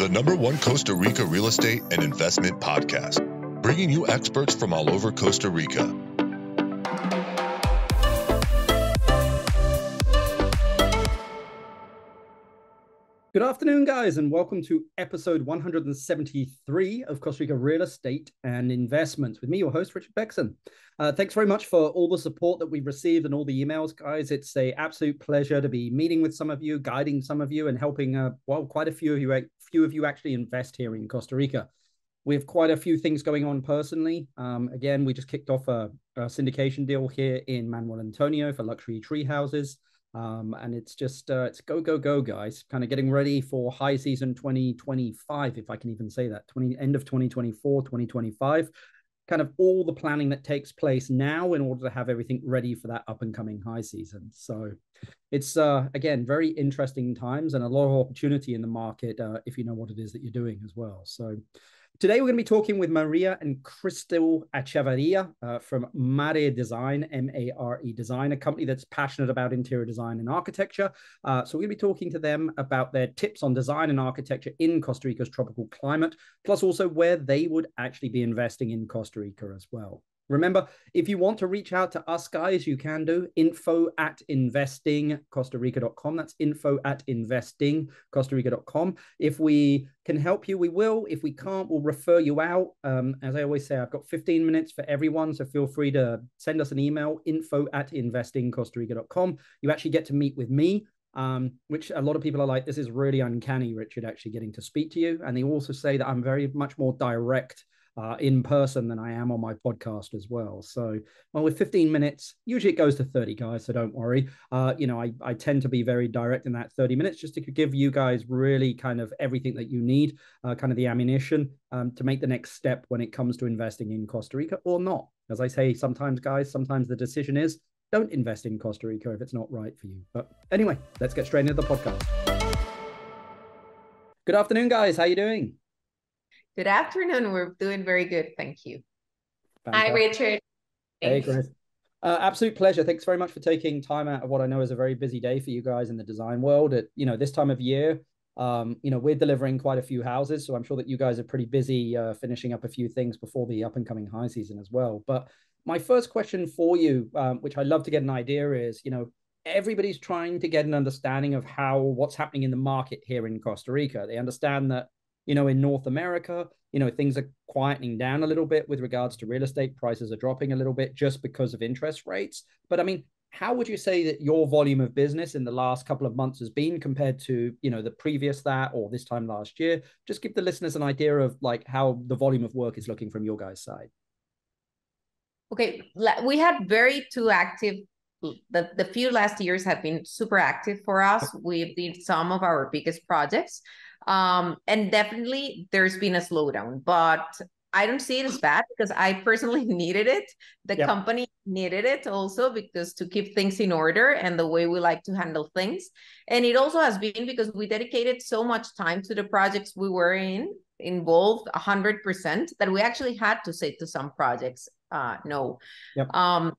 the #1 Costa Rica real estate and investment podcast, bringing you experts from all over Costa Rica. Good afternoon, guys, and welcome to episode 173 of Costa Rica Real Estate and Investments with me, your host, Richard Beckson. Thanks very much for all the support that we've received and all the emails, guys. It's an absolute pleasure to be meeting with some of you, guiding some of you, and helping, quite a few of you actually invest here in Costa Rica. We have quite a few things going on personally. Again, we just kicked off a syndication deal here in Manuel Antonio for luxury tree houses. And it's just, it's go, guys. Kind of getting ready for high season 2025, if I can even say that, end of 2024, 2025. Kind of all the planning that takes place now in order to have everything ready for that up and coming high season. So it's, again, very interesting times and a lot of opportunity in the market if you know what it is that you're doing as well. So today, we're going to be talking with Maria and Kris from MARE Design, M-A-R-E Design, a company that's passionate about interior design and architecture. So we're going to be talking to them about their tips on design and architecture in Costa Rica's tropical climate, plus also where they would actually be investing in Costa Rica as well. Remember, if you want to reach out to us, guys, you can do info@investingcostarica.com. That's info@investingcostarica.com. If we can help you, we will. If we can't, we'll refer you out. As I always say, I've got 15 minutes for everyone, so feel free to send us an email, info@investingcostarica.com. You actually get to meet with me, which a lot of people are like, this is really uncanny, Richard, actually getting to speak to you. And they also say that I'm very much more direct in person than I am on my podcast as well. So, well, with 15 minutes, usually it goes to 30, guys, so don't worry. I tend to be very direct in that 30 minutes just to give you guys really kind of everything that you need, kind of the ammunition to make the next step when it comes to investing in Costa Rica or not. As I say, sometimes, guys, sometimes the decision is don't invest in Costa Rica if it's not right for you. But anyway, let's get straight into the podcast. Good afternoon, guys. How you doing? Good afternoon. We're doing very good. Thank you. Fantastic. Hi, Richard. Hey, Kris. Absolute pleasure. Thanks very much for taking time out of what I know is a very busy day for you guys in the design world. At this time of year, we're delivering quite a few houses, so I'm sure that you guys are pretty busy finishing up a few things before the up and coming high season as well. But my first question for you, which I'd love to get an idea is, everybody's trying to get an understanding of what's happening in the market here in Costa Rica. They understand that in North America, things are quietening down a little bit with regards to real estate. Prices are dropping a little bit just because of interest rates. But I mean, how would you say that your volume of business in the last couple of months has been compared to, the previous that or this time last year? Just give the listeners an idea of like how the volume of work is looking from your guys' side. Okay, we had two active. The few last years have been super active for us. We did some of our biggest projects. And definitely there's been a slowdown, but I don't see it as bad because I personally needed it. The company needed it also because to keep things in order and the way we like to handle things. And it also has been because we dedicated so much time to the projects we were involved 100% that we actually had to say to some projects, no.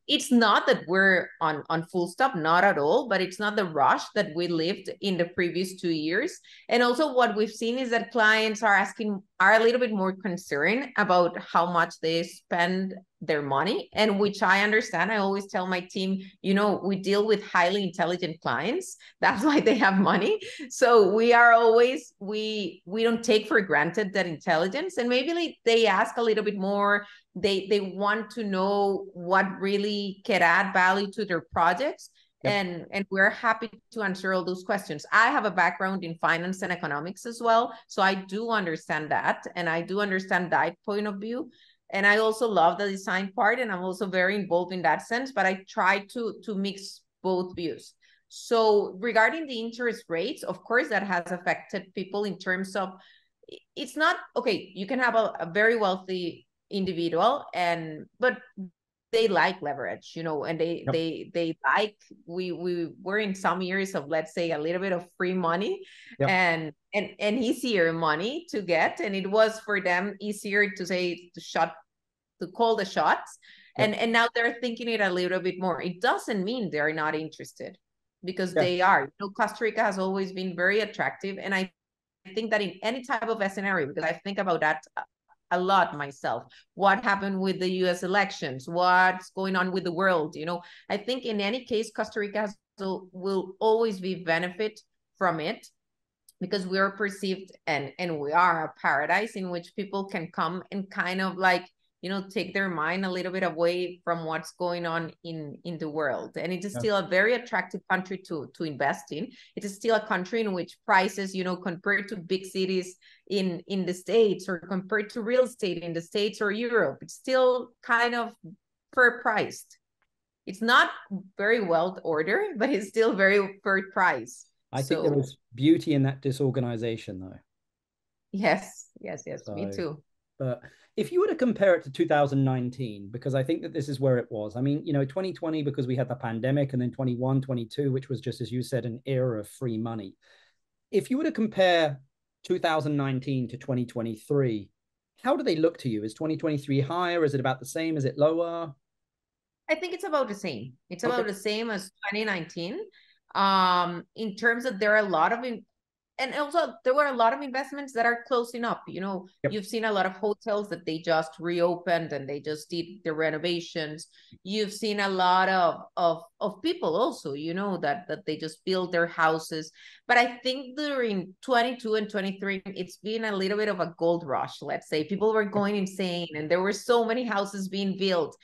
It's not that we're on full stop, not at all, but it's not the rush that we lived in the previous 2 years. And also what we've seen is that clients are a little bit more concerned about how much they spend their money, and which I understand. I always tell my team, we deal with highly intelligent clients. That's why they have money. So we are always, we don't take for granted that intelligence, and maybe they ask a little bit more. They want to know what really can add value to their projects. And we're happy to answer all those questions. I have a background in finance and economics as well. So I do understand that. And I do understand that point of view. And I also love the design part. And I'm also very involved in that sense. But I try to mix both views. So regarding the interest rates, of course, that has affected people in terms of, it's not, okay, you can have a very wealthy individual, but they like leverage, and they like, we were in some years of, let's say, a little bit of free money and easier money to get. And it was for them easier to call the shots. And now they're thinking it a little bit more. It doesn't mean they're not interested, because they are. Costa Rica has always been very attractive. And I think that in any type of scenario, because I think about that a lot myself, what happened with the US elections, what's going on with the world, I think in any case, Costa Rica will always be benefit from it, because we are perceived and we are a paradise in which people can come and kind of like, take their mind a little bit away from what's going on in the world. And it is still a very attractive country to invest in. It is still a country in which prices, compared to big cities in the States, or compared to real estate in the States or Europe, it's still kind of fair priced. It's not very well ordered, but it's still very fair price. I think there is beauty in that disorganization, though. Yes, me too. But if you were to compare it to 2019, because I think that this is where it was. I mean, 2020, because we had the pandemic, and then 21, 22, which was just, as you said, an era of free money. If you were to compare 2019 to 2023, how do they look to you? Is 2023 higher? Is it about the same? Is it lower? I think it's about the same. It's about the same as 2019. In terms of there are a lot of, and also there were a lot of investments that are closing up. You've seen a lot of hotels that they just reopened and they just did the renovations. You've seen a lot of people also, that they just build their houses. But I think during 22 and 23, it's been a little bit of a gold rush, let's say. People were going insane and there were so many houses being built,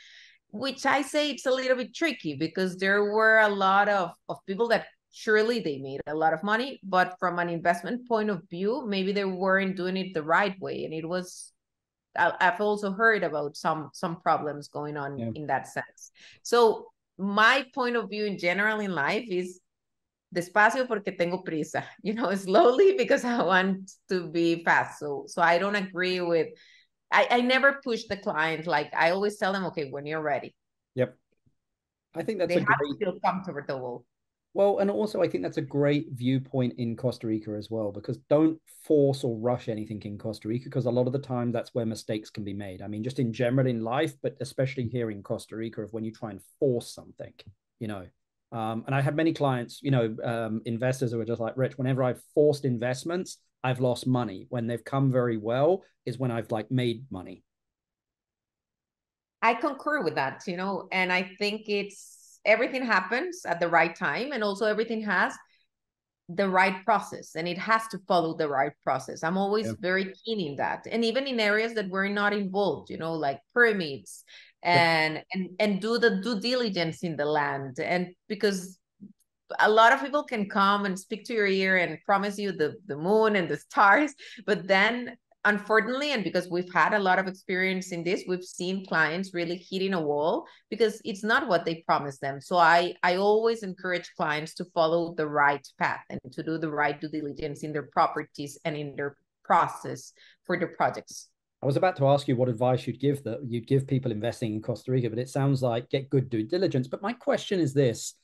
which I say it's a little bit tricky, because there were a lot of people that surely they made a lot of money, but from an investment point of view, maybe they weren't doing it the right way. And I've also heard about some problems going on in that sense. So my point of view in general in life is despacio porque tengo prisa, slowly because I want to be fast. So I don't agree with, I never push the client. Like I always tell them, okay, when you're ready. Yep. I think that's they have to feel comfortable. Well, and also I think that's a great viewpoint in Costa Rica as well, because don't force or rush anything in Costa Rica, because a lot of the time that's where mistakes can be made. I mean, just in general in life, but especially here in Costa Rica, of when you try and force something, and I had many clients, investors who were just like, Rich, whenever I've forced investments, I've lost money. When they've come very well is when I've like made money. I concur with that, and I think everything happens at the right time, and also everything has the right process, and it has to follow the right process. I'm always very keen in that. And even in areas that we're not involved, like permits and do the due diligence in the land. And because a lot of people can come and speak to your ear and promise you the moon and the stars, but then unfortunately, and because we've had a lot of experience in this, we've seen clients really hitting a wall because it's not what they promised them. So I always encourage clients to follow the right path and to do the right due diligence in their properties and in their process for their projects. I was about to ask you what advice you'd give people investing in Costa Rica, but it sounds like get good due diligence. But my question is this.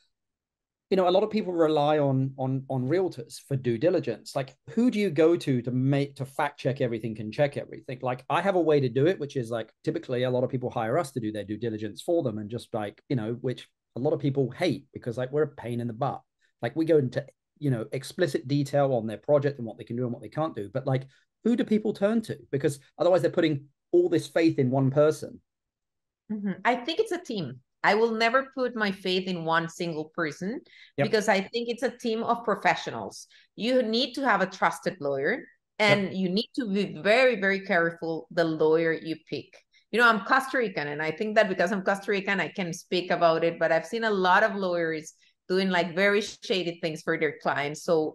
A lot of people rely on realtors for due diligence. Like, who do you go to fact check everything and check everything? Like, I have a way to do it, which is like, typically a lot of people hire us to do their due diligence for them, and just like, which a lot of people hate because like we're a pain in the butt. Like, we go into, explicit detail on their project and what they can do and what they can't do. But like, who do people turn to? Because otherwise they're putting all this faith in one person. Mm-hmm. I think it's a team. I will never put my faith in one single person because I think it's a team of professionals. You need to have a trusted lawyer, and you need to be very, very careful the lawyer you pick. I'm Costa Rican, and I think that because I'm Costa Rican, I can speak about it, but I've seen a lot of lawyers doing like very shady things for their clients. So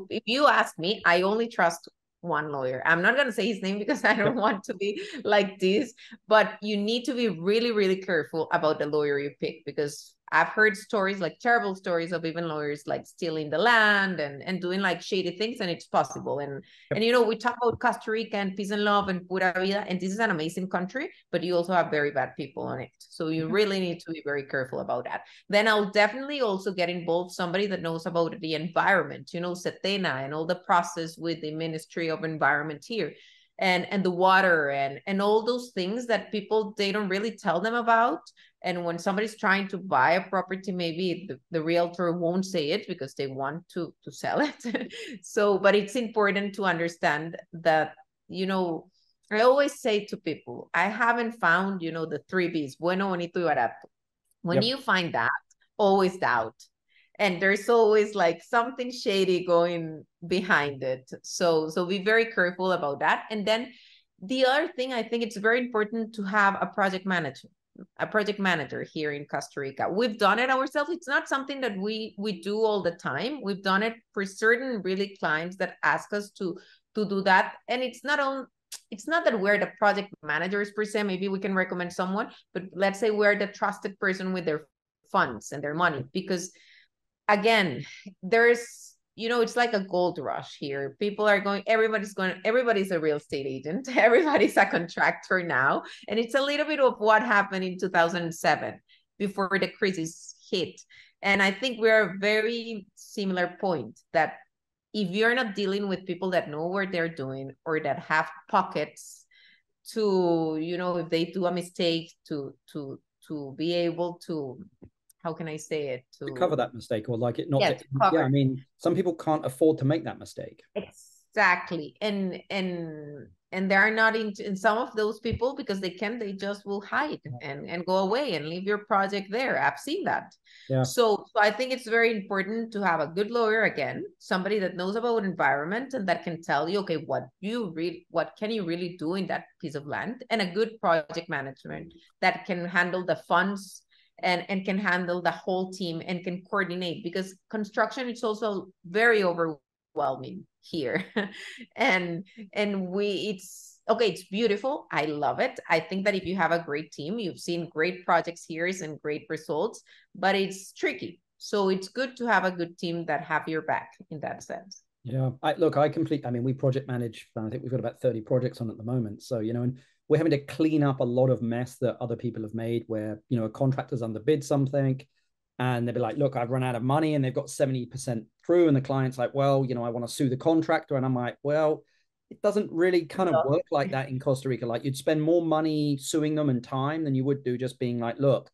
if you ask me, I only trust one lawyer. I'm not going to say his name because I don't want to be like this, but you need to be really, really careful about the lawyer you pick, because I've heard stories, like terrible stories of even lawyers like stealing the land and doing like shady things, and it's possible. And we talk about Costa Rica and peace and love and pura vida, and this is an amazing country, but you also have very bad people on it. So you really need to be very careful about that. Then I'll definitely also get involved somebody that knows about the environment, Setena and all the process with the Ministry of Environment here. and the water and all those things that people, they don't really tell them about. And when somebody's trying to buy a property, maybe the realtor won't say it because they want to sell it. So, but it's important to understand that, you know, I always say to people, I haven't found, you know, the 3 Bs, bueno, bonito, y barato. When you find that, always doubt. And there's always like something shady going behind it. So be very careful about that. And then the other thing, I think it's very important to have a project manager here in Costa Rica. We've done it ourselves. It's not something that we do all the time. We've done it for certain really clients that ask us to do that. And it's not that we're the project managers per se. Maybe we can recommend someone, but let's say we're the trusted person with their funds and their money, because again, there's, you know, it's like a gold rush here. People are going, everybody's a real estate agent. Everybody's a contractor now. And it's a little bit of what happened in 2007 before the crisis hit. And I think we're a very similar point, that if you're not dealing with people that know what they're doing or that have pockets to, you know, if they do a mistake, to be able to, how can I say it? To cover that mistake, or like it not. Yeah, yeah, I mean, some people can't afford to make that mistake. Exactly. And there are not in some of those people, because they just will hide and go away and leave your project there. I've seen that. Yeah. So I think it's very important to have a good lawyer, again, somebody that knows about environment and that can tell you, okay, what can you really do in that piece of land, and a good project management that can handle the funds and can handle the whole team and can coordinate, because construction is also very overwhelming here. and it's beautiful. I love it. I think that if you have a great team, you've seen great projects here and great results, but it's tricky. So it's good to have a good team that have your back in that sense. Yeah, I mean, we project manage, I think we've got about 30 projects on at the moment. So, you know, and we're having to clean up a lot of mess that other people have made, where, you know, a contractor's underbid something and they'll be like, look, I've run out of money, and they've got 70% through. And the client's like, well, you know, I want to sue the contractor. And I'm like, well, it doesn't really kind of work like that in Costa Rica. Like, you'd spend more money suing them and time than you would do just being like, look,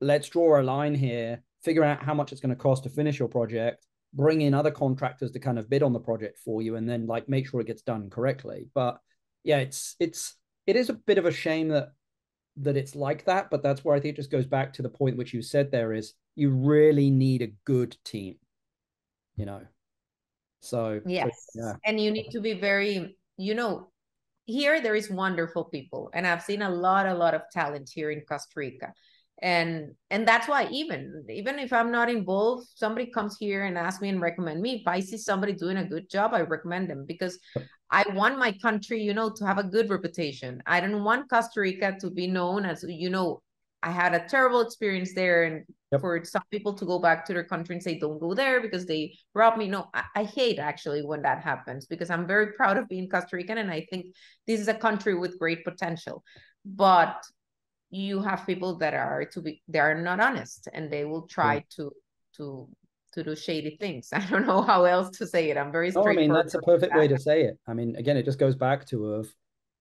let's draw a line here, figure out how much it's going to cost to finish your project, bring in other contractors to kind of bid on the project for you, and then like make sure it gets done correctly. But yeah, it is a bit of a shame that it's like that, but that's where I think it just goes back to the point which you said there, is you really need a good team, you know. So yes. So, yeah. And you need to be very, you know, here there is wonderful people, and I've seen a lot of talent here in Costa Rica. And that's why even if I'm not involved, somebody comes here and asks me and recommend me. If I see somebody doing a good job, I recommend them, because I want my country, you know, to have a good reputation. I don't want Costa Rica to be known as, you know, I had a terrible experience there, and for some people to go back to their country and say, don't go there because they robbed me. No, I hate actually when that happens, because I'm very proud of being Costa Rican, and I think this is a country with great potential. But you have people that are not honest, and they will try to do shady things. I don't know how else to say it. I'm very straightforward. I mean, that's a perfect way to say it. I mean, again, it just goes back to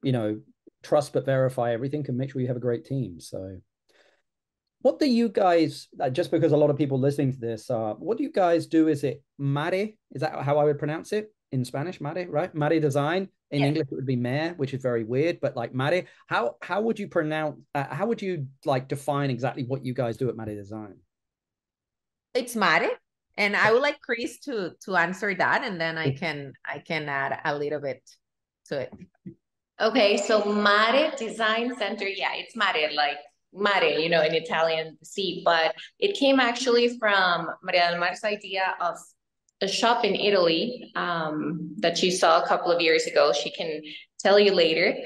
you know, trust but verify everything, and make sure you have a great team. So what do you guys, just because a lot of people listening to this, what do you guys do? Is it MARE? Is that how I would pronounce it in Spanish? MARE, right? MARE Design. In English, it would be MARE, which is very weird, but like MARE, how would you pronounce, how would you like define exactly what you guys do at MARE Design? It's MARE, and I would like Kris to answer that, and then I can add a little bit to it. Okay, so MARE Design Center, yeah, it's MARE, like mare, you know, in Italian, sea, but it came actually from Maria del Mar's idea of a shop in Italy that she saw a couple of years ago. She can tell you later.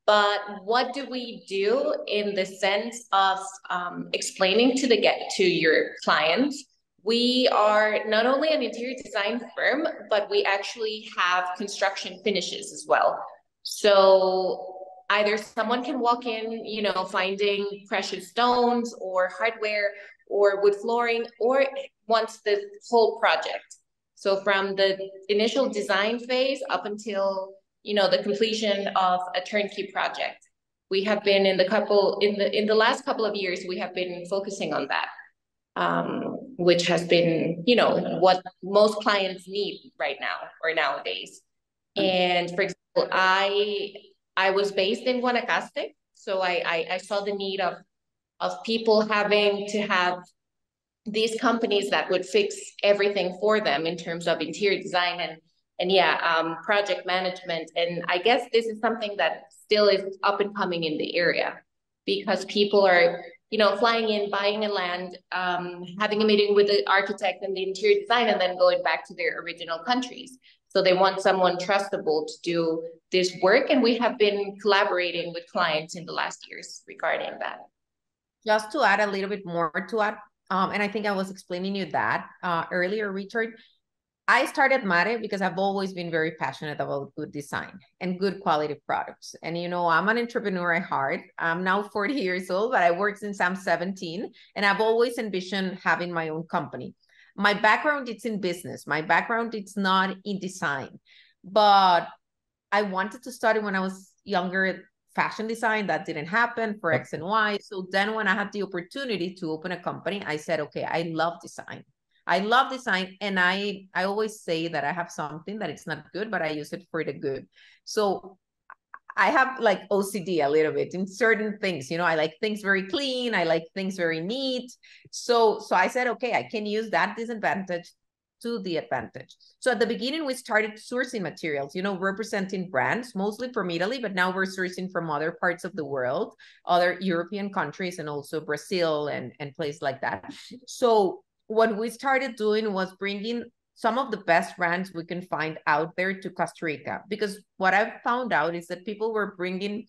But what do we do in the sense of explaining to your clients? We are not only an interior design firm, but we actually have construction finishes as well. So either someone can walk in, you know, finding precious stones or hardware or wood flooring, or wants the whole project. So from the initial design phase up until the completion of a turnkey project. We have been in the last couple of years, we have been focusing on that, which has been, what most clients need right now or nowadays. And for example, I was based in Guanacaste, so I saw the need of people having to have these companies that would fix everything for them in terms of interior design and project management. And I guess this is something that still is up and coming in the area, because people are, flying in, buying a land, having a meeting with the architect and the interior design, and then going back to their original countries. So they want someone trustable to do this work. And we have been collaborating with clients in the last years regarding that. Just to add a little bit more to it, and I think I was explaining you that earlier, Richard, I started MARE because I've always been very passionate about good design and good quality products. And, I'm an entrepreneur at heart. I'm now 40 years old, but I worked since I'm 17. And I've always envisioned having my own company. My background is in business. My background is not in design. But I wanted to study when I was younger, fashion design. That didn't happen for X and Y. So then when I had the opportunity to open a company, I said, okay, I love design. I love design. And I always say that I have something that it's not good, but I use it for the good. So I have like OCD a little bit in certain things, I like things very clean. I like things very neat. So I said, okay, I can use that disadvantage to the advantage. So at the beginning, we started sourcing materials, representing brands, mostly from Italy, but now we're sourcing from other parts of the world, other European countries, and also Brazil and places like that. So what we started doing was bringing some of the best brands we can find out there to Costa Rica, because what I've found out is that people were bringing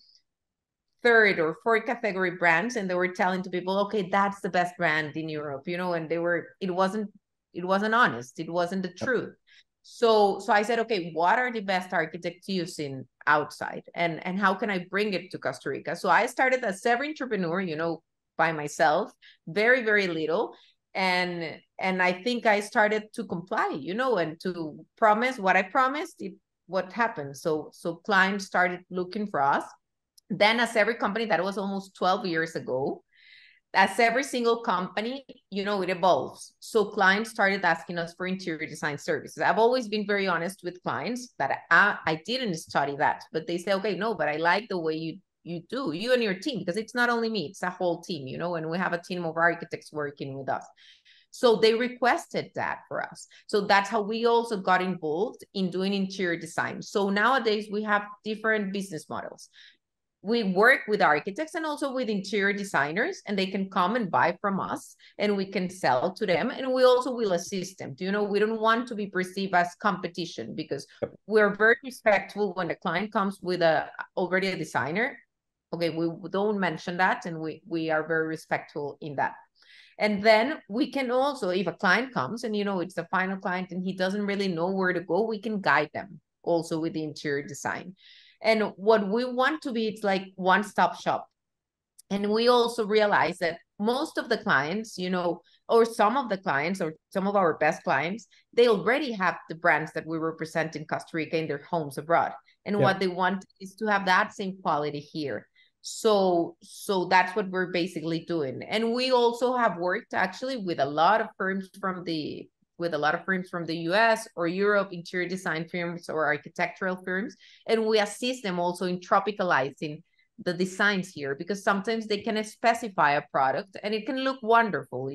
third or fourth category brands, and they were telling to people, okay, that's the best brand in Europe, and it wasn't honest. It wasn't the truth. So I said, okay, what are the best architects using outside, and how can I bring it to Costa Rica? So I started as every entrepreneur, by myself, very, very little. And I think I started to comply, and to promise what I promised, what happened. So clients started looking for us. Then, as every company, that was almost 12 years ago, as every single company, it evolves. So clients started asking us for interior design services. I've always been very honest with clients that I didn't study that, but they say, okay, no, but I like the way you do, you and your team, because it's not only me, it's a whole team, and we have a team of architects working with us. So they requested that for us. So that's how we also got involved in doing interior design. So nowadays we have different business models. We work with architects and also with interior designers, and they can come and buy from us, and we can sell to them, and we also will assist them. We don't want to be perceived as competition, because we're very respectful when the client comes with already a designer. Okay, we don't mention that, and we are very respectful in that. And then we can also, if a client comes and, it's the final client and he doesn't really know where to go, we can guide them also with the interior design. And what we want to be, it's like one-stop shop. And we also realize that most of the clients, or some of the clients, or some of our best clients, they already have the brands that we represent in Costa Rica in their homes abroad. And what they want is to have that same quality here. So that's what we're basically doing. And we also have worked actually with a lot of firms from the US or Europe, interior design firms or architectural firms. And we assist them also in tropicalizing the designs here, because sometimes they can specify a product and it can look wonderful,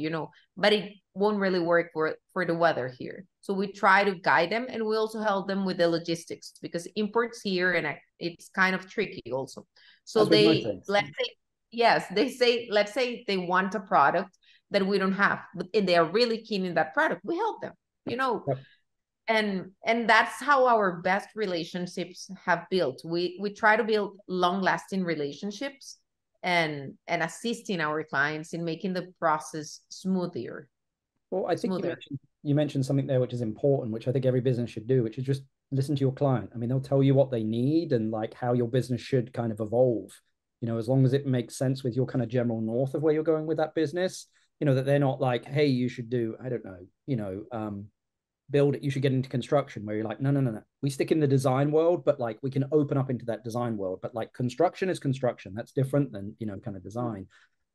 but it won't really work for the weather here. So we try to guide them, and we also help them with the logistics, because imports here, and it's kind of tricky also. So let's say they want a product that we don't have, and they are really keen in that product, we help them, Yep. And that's how our best relationships have built. We try to build long-lasting relationships and assisting our clients in making the process smoother. Well, I think you mentioned something there which is important, which I think every business should do, which is just listen to your client. I mean, they'll tell you what they need and like how your business should kind of evolve, as long as it makes sense with your kind of general north of where you're going with that business, that they're not like, hey, you should do, I don't know, build it, you should get into construction, where you're like, no. We stick in the design world, but like we can open up into that design world. But like construction is construction. That's different than, kind of design.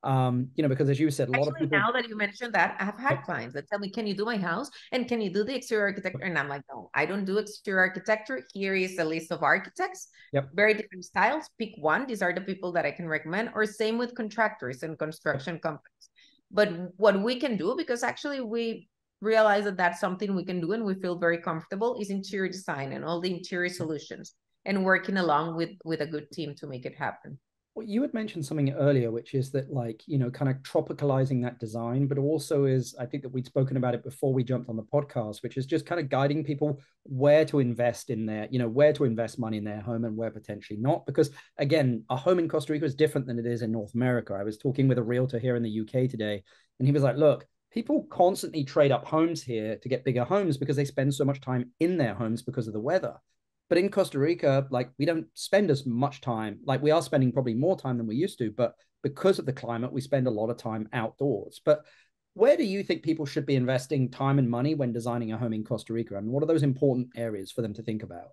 Because as you said, a lot of people. Now that you mentioned that, I've had clients that tell me, can you do my house? And can you do the exterior architecture? And I'm like, no, I don't do exterior architecture. Here is a list of architects, very different styles. Pick one. These are the people that I can recommend. Or same with contractors and construction companies. But what we can do, because actually we realize that that's something we can do and we feel very comfortable, is interior design and all the interior solutions and working along with a good team to make it happen. Well, you had mentioned something earlier, which is that like, kind of tropicalizing that design, but also is, I think that we'd spoken about it before we jumped on the podcast, which is just kind of guiding people where to invest in their, where to invest money in their home and where potentially not. Because again, a home in Costa Rica is different than it is in North America. I was talking with a realtor here in the UK today, and he was like, look, people constantly trade up homes here to get bigger homes because they spend so much time in their homes because of the weather. But in Costa Rica, like we don't spend as much time, like we are spending probably more time than we used to, but because of the climate, we spend a lot of time outdoors. But where do you think people should be investing time and money when designing a home in Costa Rica? And what are those important areas for them to think about?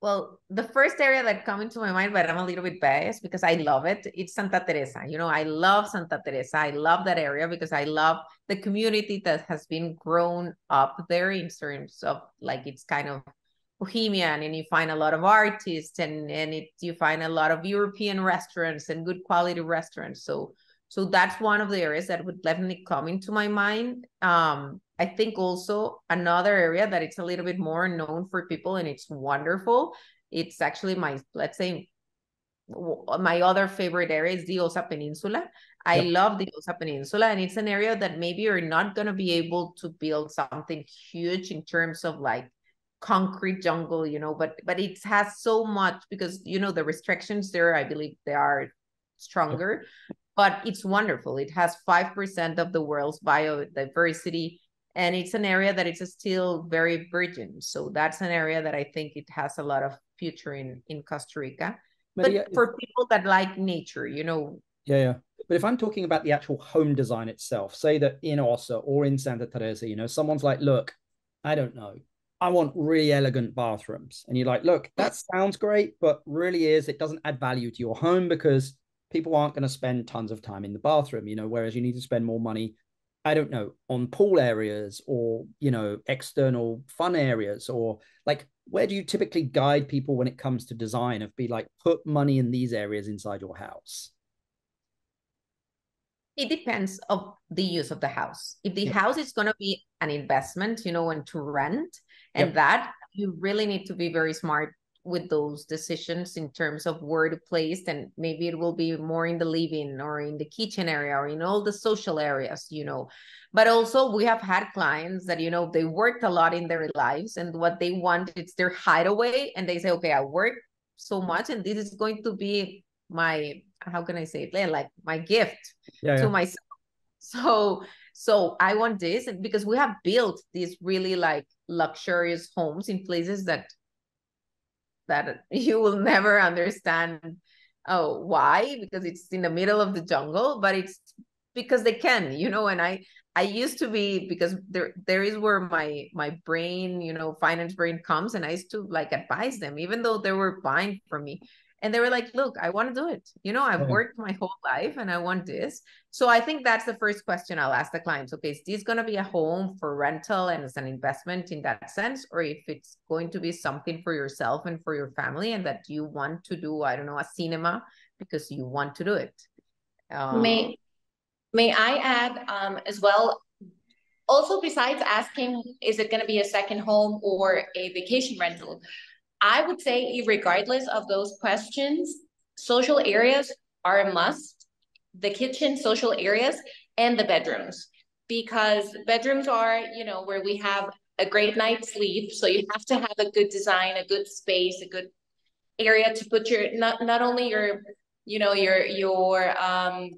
Well, the first area that comes into my mind, but I'm a little bit biased because I love it, it's Santa Teresa. I love Santa Teresa. I love that area because I love the community that has been grown up there in terms of like, it's kind of bohemian, and you find a lot of artists and you find a lot of European restaurants and good quality restaurants. So that's one of the areas that would definitely come into my mind. I think also another area that it's a little bit more known for people and it's wonderful. It's actually let's say, my other favorite area is the Osa Peninsula. I love the Osa Peninsula, and it's an area that maybe you're not going to be able to build something huge in terms of like concrete jungle, but it has so much because, the restrictions there, I believe they are stronger, but it's wonderful. It has 5% of the world's biodiversity. And it's an area that is still very virgin. So that's an area that I think it has a lot of future in Costa Rica. Maria, but for people that like nature, Yeah. But if I'm talking about the actual home design itself, say that in Osa or in Santa Teresa, someone's like, look, I don't know, I want really elegant bathrooms. And you're like, look, that sounds great, but really it doesn't add value to your home because people aren't going to spend tons of time in the bathroom, whereas you need to spend more money, I don't know, on pool areas or, external fun areas, or like, where do you typically guide people when it comes to design of be like, put money in these areas inside your house? It depends of the use of the house. If the house is going to be an investment, and to rent, and that you really need to be very smart with those decisions in terms of where to place, and maybe it will be more in the living or in the kitchen area or in all the social areas, but also we have had clients that, they worked a lot in their lives, and what they want, it's their hideaway, and they say, okay, I work so much and this is going to be my, how can I say it, like my gift to myself. So I want this, and because we have built these really like luxurious homes in places that you will never understand why, because it's in the middle of the jungle, but it's because they can, and I used to be, because there is where my brain, finance brain comes, and I used to like advise them, even though they were buying from me. And they were like, look, I want to do it. I've worked my whole life and I want this. So I think that's the first question I'll ask the clients. Okay, is this going to be a home for rental and as an investment in that sense? Or if it's going to be something for yourself and for your family, and that you want to do, I don't know, a cinema because you want to do it. May I add as well, also besides asking, is it going to be a second home or a vacation rental? I would say, regardless of those questions, social areas are a must. The kitchen, social areas, and the bedrooms. Because bedrooms are, where we have a great night's sleep. So you have to have a good design, a good space, a good area to put your, not only your, your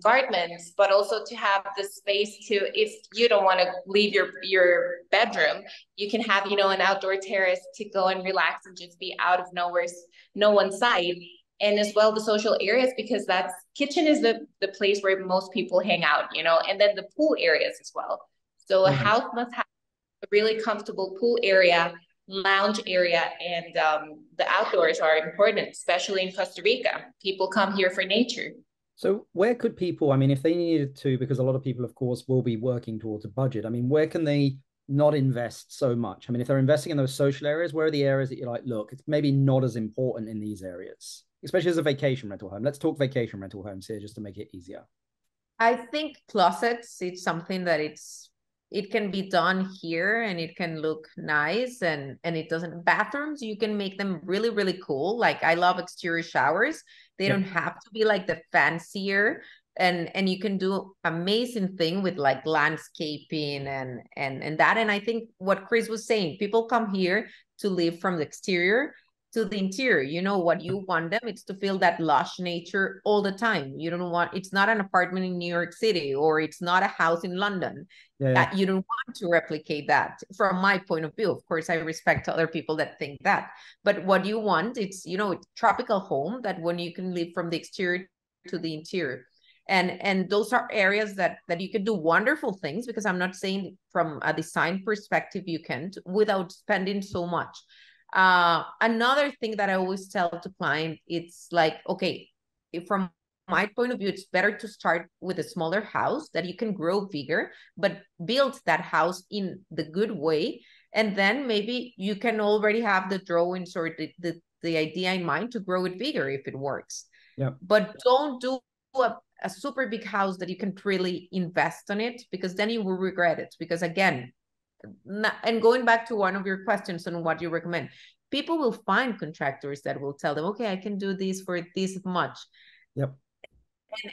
garments, but also to have the space to, if you don't want to leave your bedroom, you can have, an outdoor terrace to go and relax and just be out of no one's sight. And as well, the social areas, because kitchen is the place where most people hang out, and then the pool areas as well. So a house must have a really comfortable pool area, lounge area, and the outdoors are important, especially in Costa Rica. People come here for nature. So where could people, I mean, if they needed to, because a lot of people, of course, will be working towards a budget, I mean, where can they not invest so much? I mean, if they're investing in those social areas, where are the areas that you're like, look, it's maybe not as important in these areas, especially as a vacation rental home? Let's talk vacation rental homes here just to make it easier. I think closets, it's something that it can be done here and it can look nice, and it doesn't. Bathrooms, you can make them really, really cool. Like, I love exterior showers. They don't have to be like the fancier, and you can do amazing thing with like landscaping and that. And I think what Kris was saying, people come here to live from the exterior to the interior. You know what you want them, it's to feel that lush nature all the time. You don't want, it's not an apartment in New York City, or it's not a house in London. You don't want to replicate that from my point of view. Of course, I respect other people that think that, but what you want, it's, you know, tropical home that when you can live from the exterior to the interior. And those are areas that you can do wonderful things, because I'm not saying from a design perspective you can't, without spending so much. Another thing that I always tell to clients, it's like, okay, from my point of view, it's better to start with a smaller house that you can grow bigger, but build that house in the good way. And then maybe you can already have the drawings or the idea in mind to grow it bigger if it works. But don't do a super big house that you can really invest on it, because then you will regret it. Because again, and going back to one of your questions on what you recommend, people will find contractors that will tell them, okay, I can do this for this much.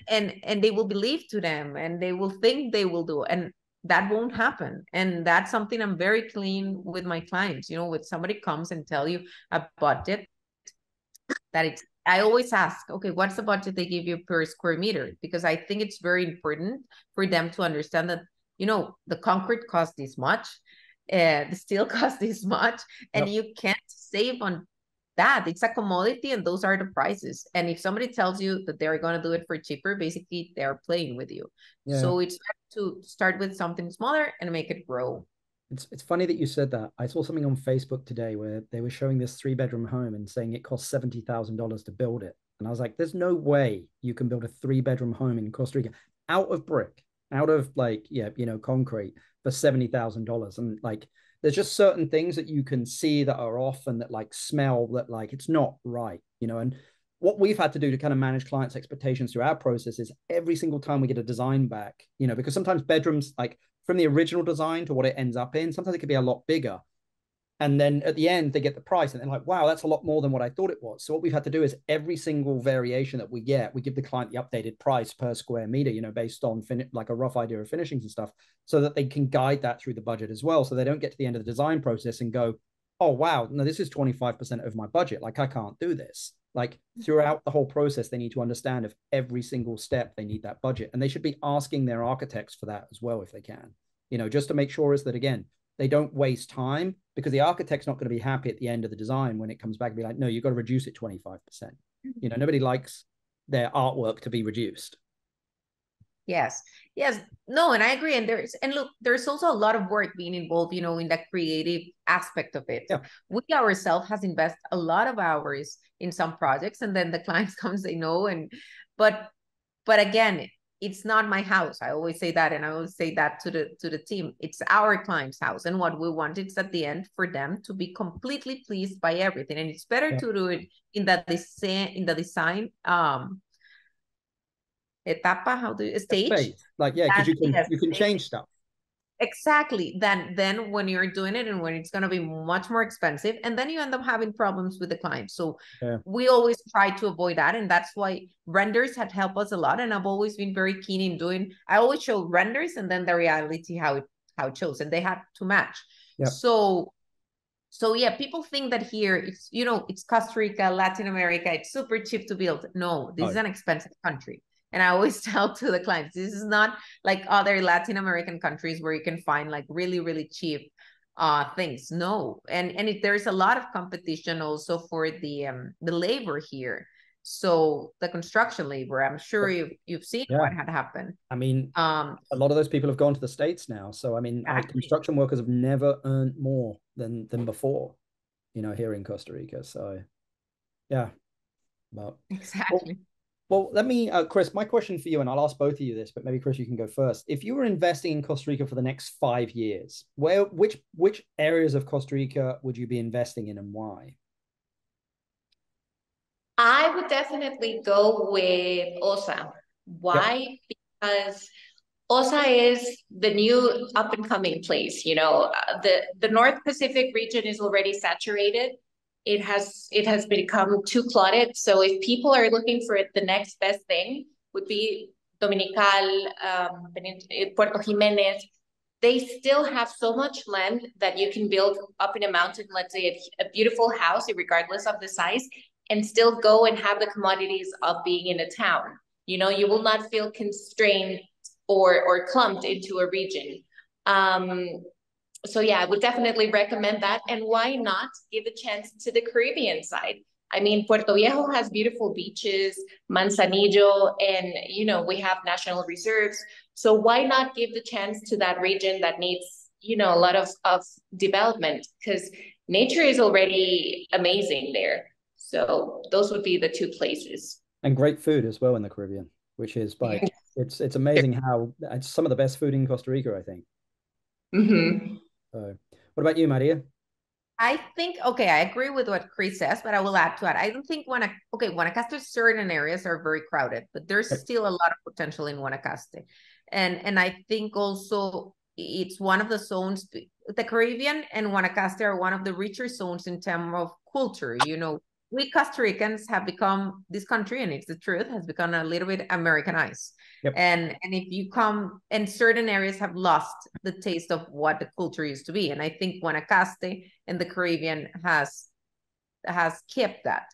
And they will believe to them, and they will think they will do, and that won't happen. And that's something I'm very clean with my clients. You know, when somebody comes and tell you a budget, that it's, I always ask, okay, what's the budget they give you per square meter? Because I think it's very important for them to understand that, you know, the concrete costs this much, the steel costs this much, and you can't save on that. It's a commodity, and those are the prices. And if somebody tells you that they're going to do it for cheaper, basically they're playing with you. So it's better to start with something smaller and make it grow. It's funny that you said that. I saw something on Facebook today where they were showing this 3-bedroom home and saying it cost $70,000 to build it. And I was like, there's no way you can build a 3-bedroom home in Costa Rica out of brick, out of like, concrete for $70,000. And like, there's just certain things that you can see that are off and that like smell that like, it's not right, and what we've had to do to kind of manage clients' expectations through our process is every single time we get a design back, because sometimes bedrooms, like from the original design to what it ends up in, sometimes it could be a lot bigger. And then at the end, they get the price and they're like, wow, that's a lot more than what I thought it was. So what we've had to do is every single variation that we get, we give the client the updated price per square meter, based on like a rough idea of finishings and stuff, so that they can guide that through the budget as well. So they don't get to the end of the design process and go, oh, wow, no, this is 25% of my budget. Like, I can't do this. Like throughout the whole process, they need to understand if every single step they need that budget. And they should be asking their architects for that as well, if they can, just to make sure is that, again, they don't waste time, because the architect's not going to be happy at the end of the design when it comes back and be like, no, you've got to reduce it 25%. Nobody likes their artwork to be reduced. Yes. No, and I agree. And there's also a lot of work being involved, in the creative aspect of it. We ourselves has invested a lot of hours in some projects, and then the clients come and say no. But again, it's not my house. I always say that, and I always say that to the team. It's our client's house, and what we want is at the end for them to be completely pleased by everything. And it's better to do it in the design etapa, stage? Like, because you can change stuff. Exactly. Then when you're doing it and when it's going to be much more expensive, and then you end up having problems with the client. So we always try to avoid that. And that's why renders had helped us a lot. And I've always been very keen in doing, I always show renders and then the reality, how it shows, and they had to match. So yeah, people think that here it's, it's Costa Rica, Latin America, it's super cheap to build. No, this is an expensive country. And I always tell to the clients, this is not like other Latin American countries where you can find like really, really cheap things. No. And there's a lot of competition also for the labor here. So the construction labor, I'm sure you've seen what had happened. I mean, a lot of those people have gone to the States now. So, I mean, construction workers have never earned more than before, you know, here in Costa Rica. So, yeah. But, exactly. Well, let me, Kris, my question for you, and I'll ask both of you this, but maybe Kris, you can go first. If you were investing in Costa Rica for the next 5 years, which areas of Costa Rica would you be investing in and why? I would definitely go with OSA. Why? Yep. Because OSA is the new up and coming place. You know, the North Pacific region is already saturated. It has become too cluttered. So if people are looking for it, the next best thing would be Dominical, Puerto Jimenez. They still have so much land that you can build up in a mountain, let's say a beautiful house, regardless of the size, and still go and have the commodities of being in a town. You know, you will not feel constrained or clumped into a region. So yeah, I would definitely recommend that. And why not give a chance to the Caribbean side? I mean, Puerto Viejo has beautiful beaches, Manzanillo, and, you know, we have national reserves. So why not give the chance to that region that needs, you know, a lot of development, because nature is already amazing there. So those would be the two places. And great food as well in the Caribbean, which is like, it's amazing how it's some of the best food in Costa Rica, I think. Mm-hmm. What about you, Maria? I think, okay, I agree with what Kris says, but I will add to it. I don't think Guanacaste, certain areas are very crowded, but there's still a lot of potential in Guanacaste. And I think also it's one of the zones, the Caribbean and Guanacaste are one of the richer zones in terms of culture. You know, we Costa Ricans have become, this country, and it's the truth, has become a little bit Americanized. Yep. And if you come, and certain areas have lost the taste of what the culture used to be. And I think Guanacaste and the Caribbean has kept that.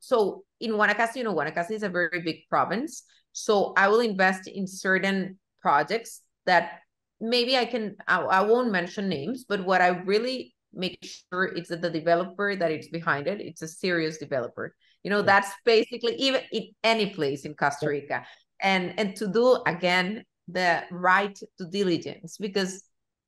So in Guanacaste, you know, Guanacaste is a very big province. So I will invest in certain projects that maybe I won't mention names, but what I really make sure it's that the developer that it's behind it, it's a serious developer. You know, that's basically even in any place in Costa Rica. And to do, again, the right due diligence, because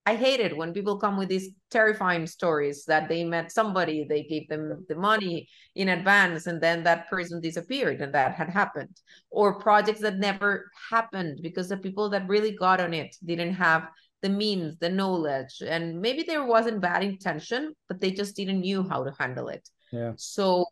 I hate it when people come with these terrifying stories that they met somebody, they gave them the money in advance, and then that person disappeared, and that had happened. Or projects that never happened because the people that really got on it didn't have the means, the knowledge, and maybe there wasn't bad intention, but they just didn't knew how to handle it. Yeah. So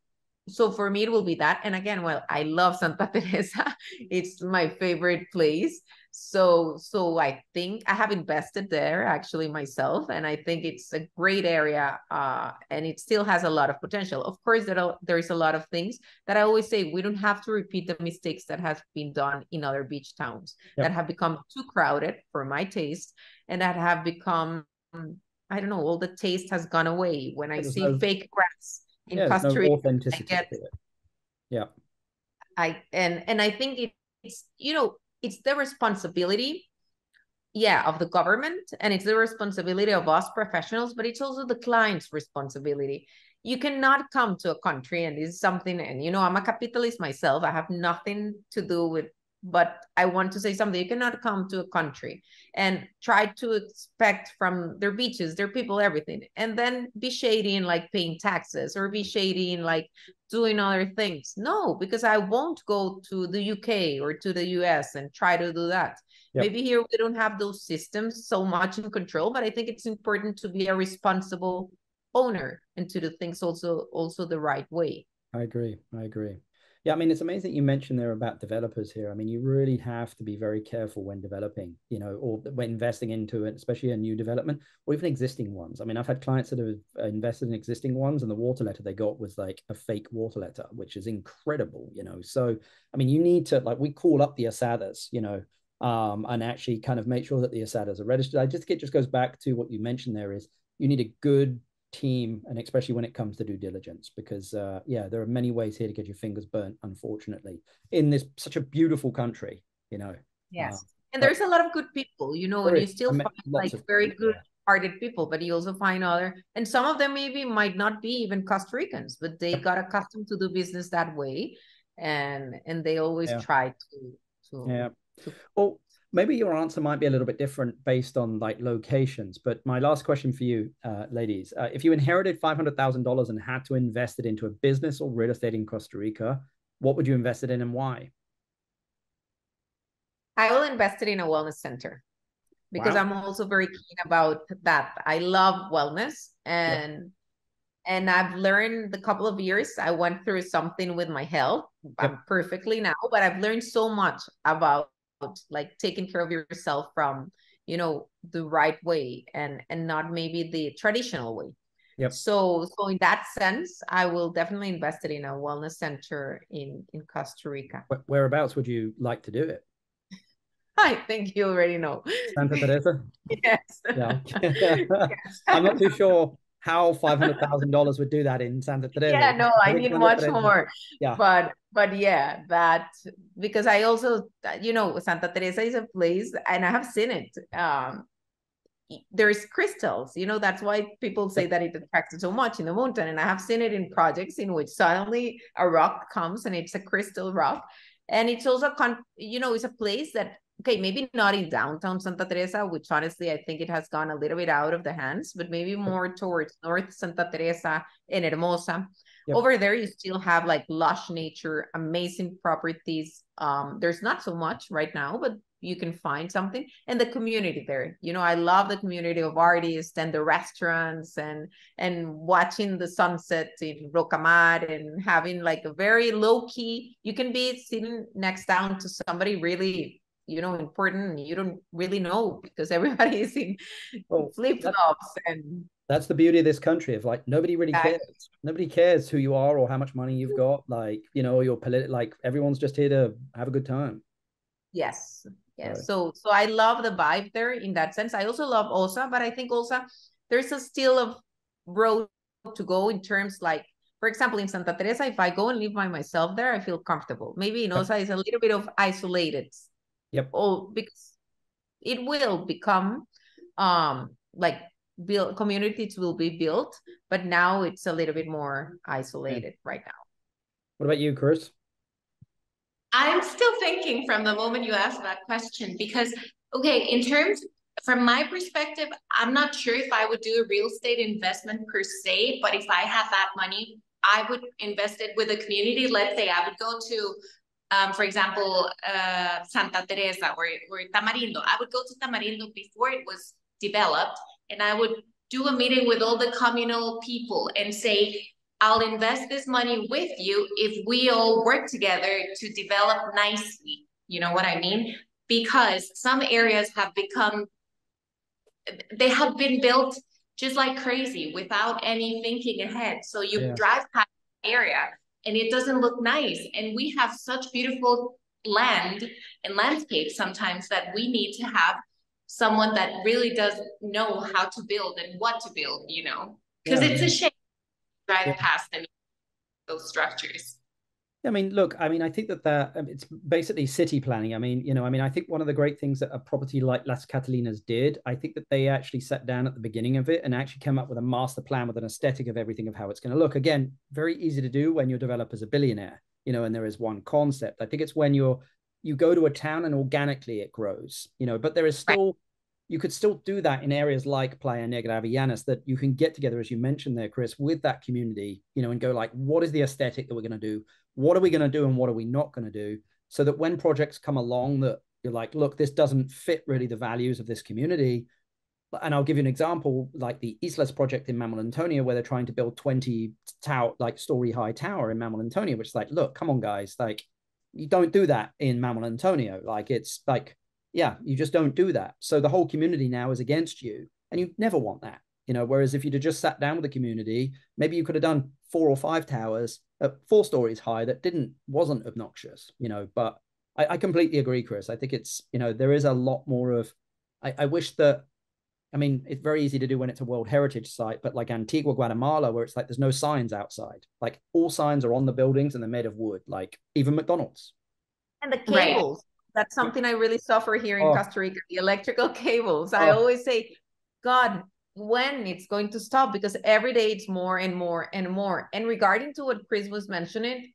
for me, it will be that. And again, well, I love Santa Teresa. It's my favorite place. So I think I have invested there actually myself, and I think it's a great area, and it still has a lot of potential. Of course, there is a lot of things that I always say, we don't have to repeat the mistakes that have been done in other beach towns that have become too crowded for my taste, and that have become, I don't know, all the taste has gone away. When I see fake grass in Costa Rica, authenticity to it. Yeah. And I think it's, you know, it's the responsibility, of the government, and it's the responsibility of us professionals, but it's also the client's responsibility. You cannot come to a country, and this is something, and you know, I'm a capitalist myself. I have nothing to do with, but I want to say something. You cannot come to a country and try to expect from their beaches, their people, everything, and then be shady and like paying taxes, or be shady and like doing other things. No, because I won't go to the UK or to the US and try to do that. Yep. Maybe here we don't have those systems so much in control, but I think it's important to be a responsible owner and to do things also the right way. I agree. Yeah, I mean, it's amazing you mentioned there about developers here. I mean, you really have to be very careful when developing, you know, or when investing into it, especially a new development or even existing ones. I mean, I've had clients that have invested in existing ones, and the water letter they got was like a fake water letter, which is incredible, you know. So, I mean, you need to, like, we call up the asadas, you know, and actually kind of make sure that the asadas are registered. It just goes back to what you mentioned there is you need a good team, and especially when it comes to due diligence, because there are many ways here to get your fingers burnt, unfortunately, in this such a beautiful country, you know. Yes. And there's a lot of good people, you know, and you still find like very good hearted people, but you also find other, and some of them maybe might not be even Costa Ricans, but they got accustomed to do business that way, and they always try to. Well, maybe your answer might be a little bit different based on like locations, but my last question for you, ladies, if you inherited $500,000 and had to invest it into a business or real estate in Costa Rica, what would you invest it in and why? I will invest it in a wellness center because I'm also very keen about that. I love wellness, and I've learned the couple of years I went through something with my health. I'm perfectly now, but I've learned so much about like taking care of yourself from, you know, the right way and not maybe the traditional way. So in that sense, I will definitely invest it in a wellness center in Costa Rica. Whereabouts would you like to do it? I think you already know. Santa Teresa? Yes. Yeah. Yes. I'm not too sure how $500,000 would do that in Santa Teresa. Yeah, no, I need much more. Yeah. But yeah, that, because I also, you know, Santa Teresa is a place, and I have seen it. There's crystals, you know, that's why people say that it attracts so much in the mountain. And I have seen it in projects in which suddenly a rock comes and it's a crystal rock. And it's also, you know, it's a place that, okay, maybe not in downtown Santa Teresa, which honestly, I think it has gone a little bit out of the hands, but maybe more towards North Santa Teresa and Hermosa. Over there, you still have like lush nature, amazing properties. There's not so much right now, but you can find something. And the community there, you know, I love the community of artists and the restaurants and watching the sunset in Rocamar and having like a very low key, you can be sitting next down to somebody really, you know, important. You don't really know because everybody is in flip-flops. And that's the beauty of this country, of like, nobody really cares. Nobody cares who you are or how much money you've got. Like, you know, your like everyone's just here to have a good time. Yes. So I love the vibe there in that sense. I also love Osa, but I think also there's a still of road to go in terms like, for example, in Santa Teresa, if I go and live by myself there, I feel comfortable. Maybe in Osa is a little bit of isolated. Oh, because it will become like communities will be built, but now it's a little bit more isolated right now. What about you, Kris? I'm still thinking from the moment you asked that question, because, okay, in terms, from my perspective, I'm not sure if I would do a real estate investment per se, but if I have that money, I would invest it with a community. Let's say I would go to, for example, Santa Teresa or Tamarindo. I would go to Tamarindo before it was developed, and I would do a meeting with all the communal people and say, I'll invest this money with you if we all work together to develop nicely. You know what I mean? Because some areas have been built just like crazy without any thinking ahead. So you drive past the area and it doesn't look nice. And we have such beautiful land and landscape sometimes that we need to have someone that really does know how to build and what to build, you know, because it's a shame to drive past those structures. I mean, look, I mean, I think that it's basically city planning. I mean, you know, I mean, I think one of the great things that a property like Las Catalinas did, I think that they actually sat down at the beginning of it and actually came up with a master plan with an aesthetic of everything of how it's going to look. Again, very easy to do when your developer's a billionaire, you know, and there is one concept. I think it's when you go to a town and organically it grows, you know, but there is still, you could still do that in areas like Playa Negra, Avellanas, that you can get together, as you mentioned there, Kris, with that community, you know, and go like, what is the aesthetic that we're going to do? What are we going to do and what are we not going to do? So that when projects come along that you're like, look, this doesn't fit really the values of this community. And I'll give you an example, like the Islas project in Manuel Antonio, where they're trying to build 20 story high tower in Manuel Antonio, which is like, look, come on, guys, like you don't do that in Manuel Antonio. Like, it's like, yeah, you just don't do that. So the whole community now is against you, and you never want that, you know, whereas if you'd have just sat down with the community, maybe you could have done 4 or 5 towers at 4 stories high that wasn't obnoxious, you know. But I completely agree, Kris. I think it's, you know, there is a lot more of, I wish that, I mean, it's very easy to do when it's a World Heritage site, but like Antigua, Guatemala, where it's like, there's no signs outside. Like all signs are on the buildings and they're made of wood, like even McDonald's. And the cables. That's something I really suffer here in Costa Rica, the electrical cables. I always say, God, when it's going to stop, because every day it's more and more and more. And regarding to what Kris was mentioning,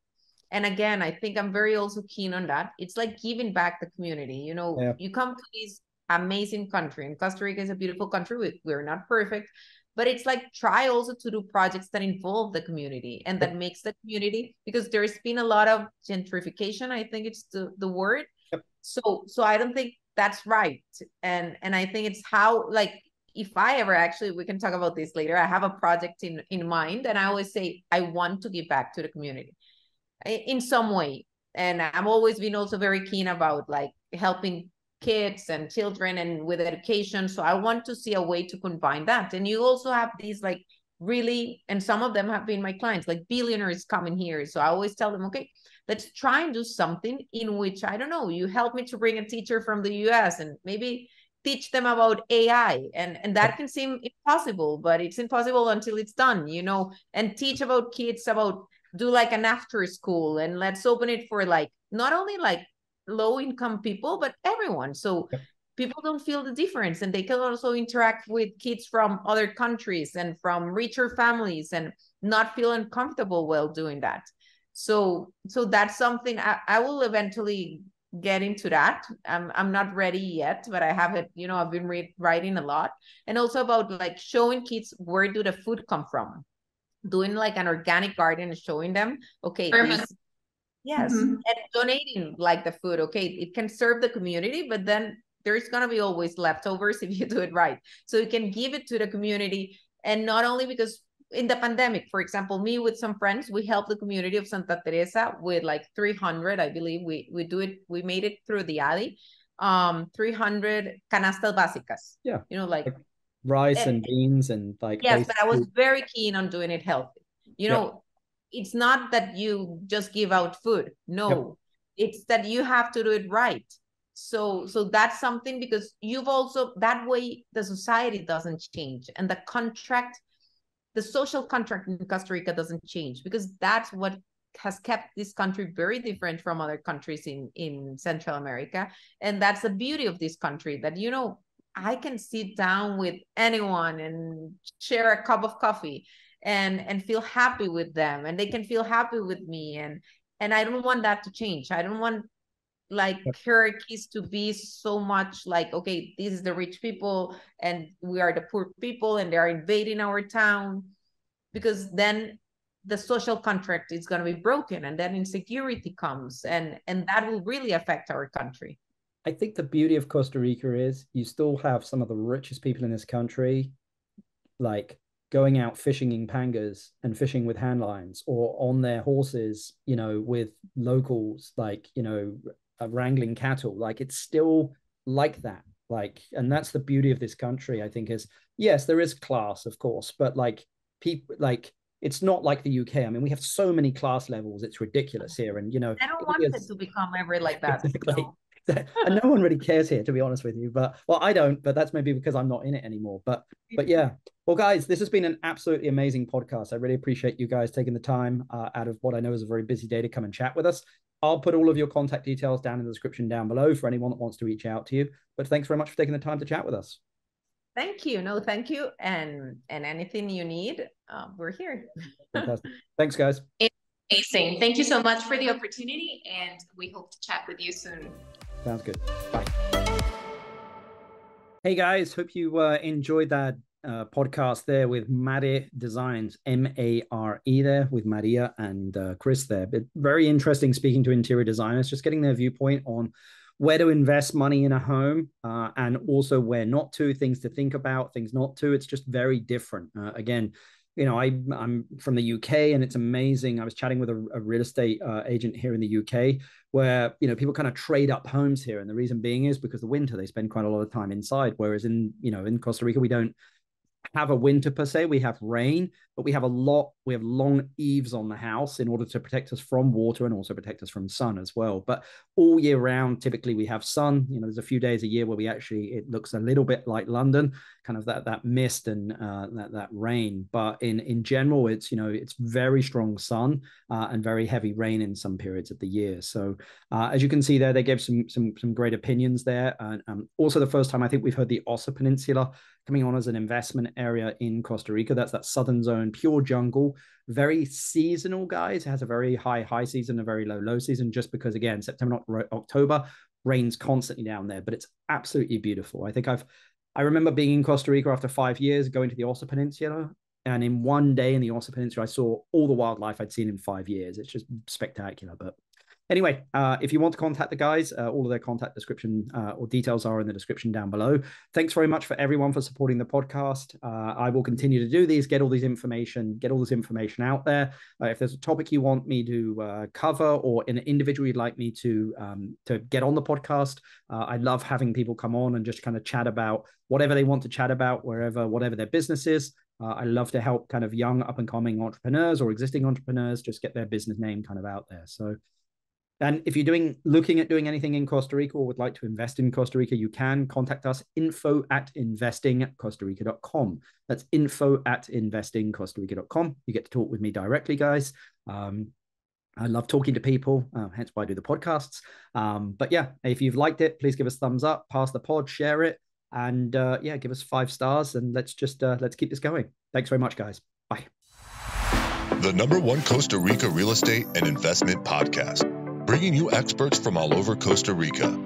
and again, I think I'm very also keen on that. It's like giving back the community. You know, Yeah. you come to this amazing country, and Costa Rica is a beautiful country. We're not perfect, but it's like try also to do projects that involve the community and that makes the community, because there's been a lot of gentrification. I think it's the word. Yep. So I don't think that's right. And I think it's how, like, if I ever, actually, we can talk about this later. I have a project in mind, and I always say I want to give back to the community in some way. And I've always been also very keen about like helping kids and children and with education. So I want to see a way to combine that. And you also have these like really, and some of them have been my clients, like billionaires coming here. So I always tell them, okay, let's try and do something in which, I don't know, you help me to bring a teacher from the US and maybe teach them about AI. And that can seem impossible, but it's impossible until it's done, you know, and teach about kids about, do like an after school, and let's open it for like, not only like low income people, but everyone. So people don't feel the difference, and they can also interact with kids from other countries and from richer families and not feel uncomfortable while doing that. So that's something I will eventually get into that. I'm not ready yet, but I have it, you know, I've been writing a lot, and also about like showing kids where do the food come from, doing like an organic garden and showing them, okay, yes, and donating like the food, okay, it can serve the community, but then there's going to be always leftovers if you do it right. So you can give it to the community. And not only because in the pandemic, for example, me with some friends, we helped the community of Santa Teresa with like 300, I believe we made it through the alley, 300 canastas básicas. Yeah. You know, like rice and beans and like. Yes, but I was very keen on doing it healthy. You know, it's not that you just give out food. No, it's that you have to do it right. So that's something, because you've also, that way the society doesn't change, and the contract, the social contract in Costa Rica doesn't change, because that's what has kept this country very different from other countries in Central America. And that's the beauty of this country, that, you know, I can sit down with anyone and share a cup of coffee and feel happy with them, and they can feel happy with me. And I don't want that to change. I don't want like hierarchies to be so much like, okay, this is the rich people and we are the poor people and they're invading our town, because then the social contract is going to be broken, and then insecurity comes, and that will really affect our country. I think the beauty of Costa Rica is you still have some of the richest people in this country, like going out fishing in pangas and fishing with hand lines, or on their horses, you know, with locals, like, you know, wrangling cattle. Like, it's still like that. Like, and that's the beauty of this country, I think, is, yes, there is class, of course, but like people, like, it's not like the UK. I mean, we have so many class levels. It's ridiculous here. And, you know, I don't want it to become ever like that. Exactly. No. And no one really cares here, to be honest with you. But, well, I don't, but that's maybe because I'm not in it anymore. But yeah. Well, guys, this has been an absolutely amazing podcast. I really appreciate you guys taking the time out of what I know is a very busy day to come and chat with us. I'll put all of your contact details down in the description down below for anyone that wants to reach out to you. But thanks very much for taking the time to chat with us. Thank you. No, thank you. And anything you need, we're here. Fantastic. Thanks, guys. It's amazing. Thank you so much for the opportunity, and we hope to chat with you soon. Sounds good. Bye. Hey, guys. Hope you enjoyed that podcast there with MARE Designs, MARE there, with Maria and Kris there. But very interesting speaking to interior designers, just getting their viewpoint on where to invest money in a home, and also where not to, things to think about, things not to. It's just very different. Again, you know, I'm from the UK, and it's amazing. I was chatting with a real estate agent here in the UK, where, you know, people kind of trade up homes here. And the reason being is because the winter, they spend quite a lot of time inside. Whereas in Costa Rica, we don't have a winter per se. We have rain, but we have long eaves on the house in order to protect us from water and also protect us from sun as well. But all year round, typically we have sun. There's a few days a year where it looks a little bit like London, kind of that mist and that rain. But in general, it's very strong sun and very heavy rain in some periods of the year. So as you can see there, they gave some great opinions there. Also, the first time I think we've heard the Osa Peninsula coming on as an investment area in Costa Rica. That's that southern zone, pure jungle, very seasonal, guys. It has a very high season, a very low season, just because, again, September, October, rains constantly down there, but it's absolutely beautiful. I remember being in Costa Rica after 5 years, going to the Osa Peninsula, and in one day in the Osa Peninsula, I saw all the wildlife I'd seen in 5 years. It's just spectacular. But anyway, if you want to contact the guys, all of their contact description or details are in the description down below. Thanks very much for everyone for supporting the podcast. I will continue to do these, get all this information out there. If there's a topic you want me to cover or an individual you'd like me to get on the podcast, I love having people come on and just kind of chat about whatever they want to chat about, whatever their business is. I love to help kind of young up and coming entrepreneurs or existing entrepreneurs just get their business name kind of out there. So, and if you're looking at doing anything in Costa Rica or would like to invest in Costa Rica, you can contact us, info@investingcostarica.com. That's info@investingcostarica.com. You get to talk with me directly, guys. I love talking to people, hence why I do the podcasts. But yeah, if you've liked it, please give us a thumbs up, pass the pod, share it, and give us 5 stars, and let's keep this going. Thanks very much, guys. Bye. The #1 Costa Rica real estate and investment podcast, bringing you experts from all over Costa Rica.